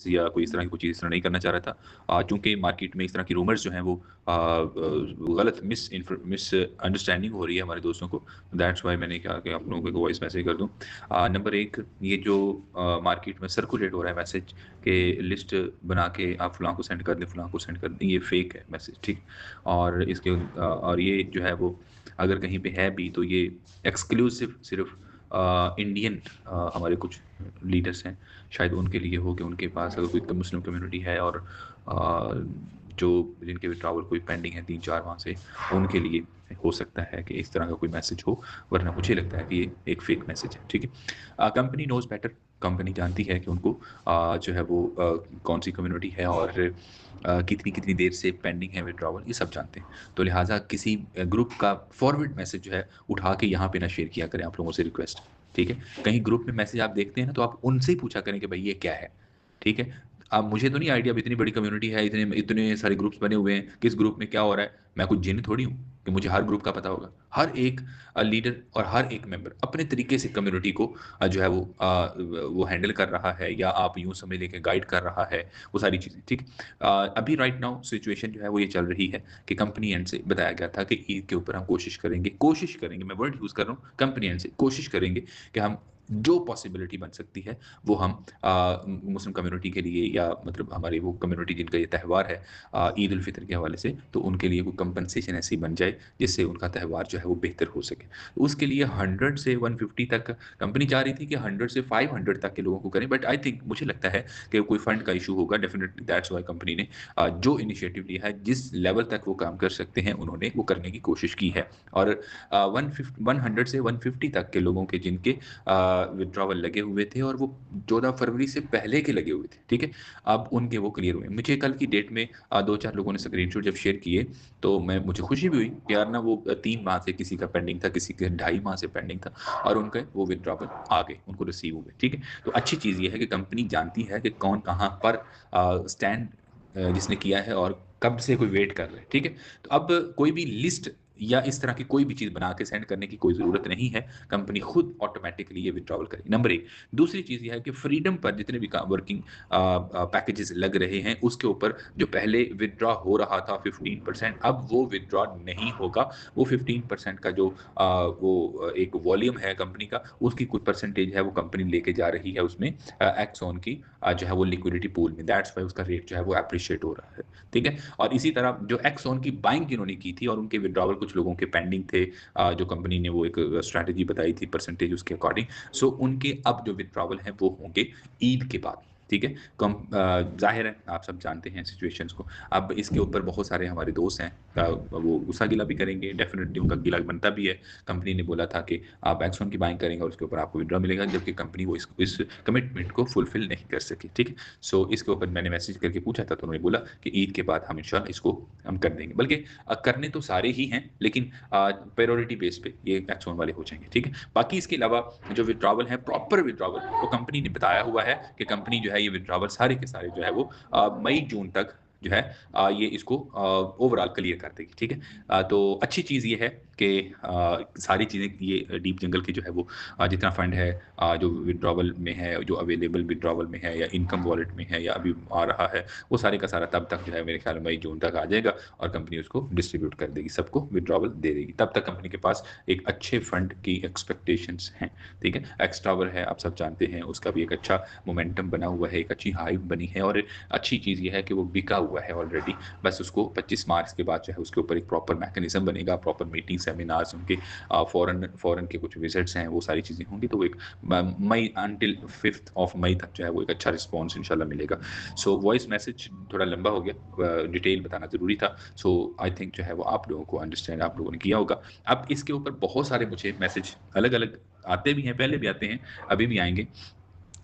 या कोई इस तरह की कोई चीज़ इस तरह नहीं करना चाह रहा था। चूँकि मार्केट में इस तरह की रूमर्स जो हैं वो गलत मिसअंडरस्टैंडिंग हो रही है हमारे दोस्तों को, दैट्स व्हाई मैंने कहा कि आप लोगों को एक वॉइस मैसेज कर दूँ। नंबर 1 ये जो मार्केट में सर्कुलेट हो रहा है मैसेज कि लिस्ट बना के आप फलाँ को सेंड कर दें, फलाँ को सेंड कर दें, ये फेक है मैसेज, ठीक? और और ये जो है वो अगर कहीं पे है भी तो ये एक्सक्लूसिव सिर्फ़ इंडियन हमारे कुछ लीडर्स हैं, शायद उनके लिए हो कि उनके पास अगर कोई मुस्लिम कम्युनिटी है और जो जिनके विड्रॉवल कोई पेंडिंग है 3-4 माह से, उनके लिए हो सकता है कि इस तरह का कोई मैसेज हो, वरना मुझे लगता है कि ये एक फेक मैसेज है, ठीक है? कंपनी नोज़ बेटर, कंपनी जानती है कि उनको जो है वो कौन-सी कम्युनिटी है और कितनी-कितनी देर से पेंडिंग है विड्रॉवल, ये सब जानते हैं। तो लिहाज़ा किसी ग्रुप का फॉरवर्ड मैसेज जो है, उठा के यहाँ पे ना शेयर किया करें, आप लोगों से रिक्वेस्ट, ठीक है? कहीं ग्रुप में मैसेज आप देखते हैं ना, तो आप उनसे ही पूछा करें कि भई ये क्या है? ठीक है? अब मुझे तो नहीं आइडिया, अब इतनी बड़ी कम्युनिटी है, इतने इतने सारे ग्रुप्स बने हुए हैं, किस ग्रुप में क्या हो रहा है? मैं कोई जिन्न थोड़ी हूँ कि मुझे हर ग्रुप का पता होगा। हर एक लीडर और हर एक मेंबर अपने तरीके से कम्युनिटी को जो है वो हैंडल कर रहा है, या आप यूँ समझ लें कि गाइड कर रहा है, वो सारी चीज़ें, ठीक? अभी राइट नाउ सिचुएशन जो है वो ये चल रही है कि कंपनी एंड से बताया गया था कि ईद के ऊपर हम कोशिश करेंगे, मैं वर्ड यूज़ कर रहा हूँ, कंपनी एंड से कोशिश करेंगे कि हम जो पॉसिबिलिटी बन सकती है, वो हम मुस्लिम कम्युनिटी के लिए, या मतलब हमारी वो कम्युनिटी जिनका ये त्योहार है ईद उल फितर के हवाले से, तो उनके लिए कोई कंपनसेशन ऐसी बन जाए जिससे उनका त्योहार जो है वो बेहतर हो सके। तो उसके लिए 100 से 150 तक कंपनी चाह रही थी कि 100 से 500 तक के लोगों को करें, बट आई थिंक मुझे लगता है कि कोई फंड का इशू होगा डेफिनिटली, दैट्स व्हाई कंपनी ने जो इनिशिएटिव लिया है, जिस लेवल तक वो काम कर सकते हैं उन्होंने वो करने की कोशिश की है। और 100 से 150 तक के लोगों के जिनके विथड्रॉवल लगे हुए थे और वो 14 फरवरी से पहले के लगे हुए थे, ठीक है? अब उनके वो क्लियर हुए। मुझे कल की डेट में 2-4 लोगों ने स्क्रीनशॉट जब शेयर किए, तो मुझे खुशी भी हुई कि यार ना वो 3 माह से किसी का पेंडिंग था, किसी के 2.5 माह से पेंडिंग था, और उनके वो विथड्रॉवल आ गए, उनको रिसीव हो गए, ठीक है? तो अच्छी चीज़ ये है कि कंपनी जानती है कि कौन कहाँ पर स्टैंड जिसने किया है और कब से कोई वेट कर रहा है, ठीक है? तो अब कोई भी लिस्ट या इस तरह की कोई भी चीज़ बना के सेंड करने की कोई ज़रूरत नहीं है, कंपनी खुद ऑटोमैटिकली ये विथड्रॉवल करेगी, नंबर 1। दूसरी चीज़ ये है कि फ्रीडम पर जितने भी वर्किंग पैकेजेस लग रहे हैं, उसके ऊपर जो पहले विथड्रॉ हो रहा था 15%, अब वो विथड्रॉ नहीं होगा। वो 15% का जो एक वॉल्यूम है कंपनी का, उसकी कुछ परसेंटेज है वो कंपनी लेके जा रही है उसमें एक्सॉन की जो है वो लिक्विडिटी पूल में, दैट्स व्हाई उसका रेट जो है वो एप्रिशिएट हो रहा है, ठीक है? और इसी तरह जो एक्सॉन की बाइंग जिन्होंने की थी और उनके विथड्रॉवल कुछ लोगों के पेंडिंग थे, जो कंपनी ने वो एक स्ट्रैटेजी बताई थी परसेंटेज उसके अकॉर्डिंग, सो उनके अब जो विथड्रॉवल हैं वो होंगे ईद के बाद, ठीक है? ज़ाहिर है आप सब जानते हैं सिचुएशंस को। अब इसके ऊपर बहुत सारे हमारे दोस्त हैं, वो गुस्सा गिला भी करेंगे, डेफ़िनिटली उनका गिला बनता भी है। कंपनी ने बोला था कि आप एक्सॉन की बाइंग करेंगे और उसके ऊपर आपको विथड्रॉ मिलेगा, जबकि कंपनी वो इस कमिटमेंट को फुलफ़िल नहीं कर सकी, ठीक है? सो इसके ऊपर मैंने मैसेज करके पूछा था, तो उन्होंने बोला कि ईद के बाद हम इंशाल्लाह इसको हम कर देंगे। बल्कि करने तो सारे ही हैं, लेकिन प्रायोरिटी बेस पे ये एक्सॉन वाले हो जाएँगे, ठीक है? बाकी इसके अलावा जो विथड्रॉवल है, प्रॉपर विथड्रॉवल, वो कंपनी ने बताया हुआ है कि कंपनी जो है ये विथड्रॉवल सारे के सारे जो है वो मई-जून तक जो है ये इसको ओवरऑल क्लियर कर देगी, ठीक है? तो अच्छी चीज़ ये है कि सारी चीज़ें ये डीप जंगल की जो है वो जितना फंड है जो विथड्रॉवल में है, जो अवेलेबल विथड्रॉवल में है या इनकम वॉलेट में है या अभी आ रहा है, वो सारे का सारा तब तक जो है मेरे ख्याल में मई-जून तक आ जाएगा और कंपनी उसको डिस्ट्रीब्यूट कर देगी, सबको विथड्रॉवल दे देगी। तब तक कंपनी के पास एक अच्छे फंड की एक्सपेक्टेशंस हैं, ठीक है? एक्स टावर है, आप सब जानते हैं, उसका भी एक अच्छा मोमेंटम बना हुआ है, एक अच्छी हाइप बनी है और अच्छी चीज़ ये है कि वो बिका हुआ है ऑलरेडी। बस उसको 25 मार्च के बाद जो है उसके ऊपर एक प्रॉपर मैकेनिज़्म बनेगा, प्रॉपर मीटिंग, सेमिनार्स, उनके फ़ॉरेन के कुछ विज़िट्स हैं, वो सारी चीज़ें होंगी, तो वो एक मई अंटिल 5th ऑफ मई तक जो है वो एक अच्छा रिस्पॉन्स इंशाल्लाह मिलेगा। सो वॉइस मैसेज थोड़ा लंबा हो गया, डिटेल बताना ज़रूरी था। सो आई थिंक जो है वो आप लोगों को अंडरस्टैंड आप लोगों ने किया होगा। अब इसके ऊपर बहुत सारे मुझे मैसेज अलग-अलग आते भी हैं, पहले भी आते हैं, अभी भी आएँगे।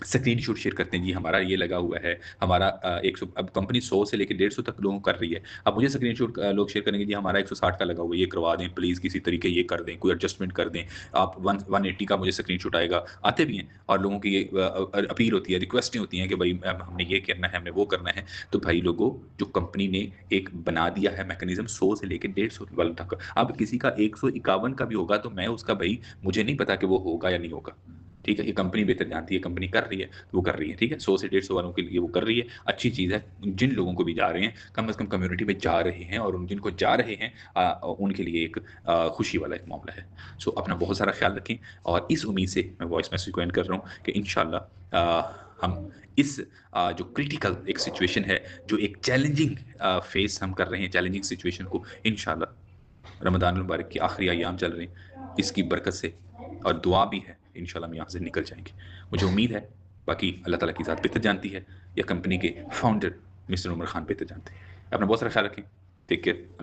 स्क्रीनशॉट शेयर करते हैं, जी हमारा ये लगा हुआ है, हमारा 100, अब कंपनी 100 से लेके 150 तक लोगों को कर रही है। अब मुझे स्क्रीनशॉट लोग शेयर करेंगे, जी हमारा 160 का लगा हुआ है, ये करवा दें प्लीज़, किसी तरीके ये कर दें, कोई एडजस्टमेंट कर दें। आप 180 का मुझे स्क्रीनशॉट आएगा, आते भी हैं और लोगों की ये अपील होती है, रिक्वेस्टें होती हैं कि भई हमने ये करना है, हमने वो करना है। तो भाई लोगों, जो कंपनी ने एक बना दिया है मैकेनिज़्म 100 से लेके 150 वाला तक, अब किसी का 151 का भी होगा तो मैं उसका भई मुझे नहीं पता कि वो होगा या नहीं होगा। ठीक है? ये कंपनी बेहतर जानती है, कंपनी कर रही है, तो वो कर रही है, ठीक है? 100 से 150 वालों के लिए वो कर रही है, अच्छी चीज़ है। जिन लोगों को भी जा रहे हैं, कम से कम कम्युनिटी में जा रहे हैं और उन जिनको जा रहे हैं उनके लिए एक खुशी वाला एक मामला है। सो अपना बहुत सारा ख़्याल रखें और इस उम्मीद से मैं वॉइस मैसेज को एंड कर रहा हूँ कि इंशाअल्लाह हम इस जो क्रिटिकल एक सिचुएशन है, जो एक चैलेंजिंग फेस हम कर रहे हैं, चैलेंजिंग सिचुएशन को इंशाअल्लाह रमज़ान मुबारक के आखिरी अय्याम चल रहे हैं, इसकी बरकत से और दुआ भी है, इंशाल्लाह हम यहाँ से निकल जाएँगे। मुझे उम्मीद है, बाकी अल्लाह ताला की ज़ात बेहतर जानती है या कंपनी के फाउंडर मिस्टर उमर खान बेहतर जानते हैं। अपना बहुत सारा ख़्याल रखें। Take care. अल्लाह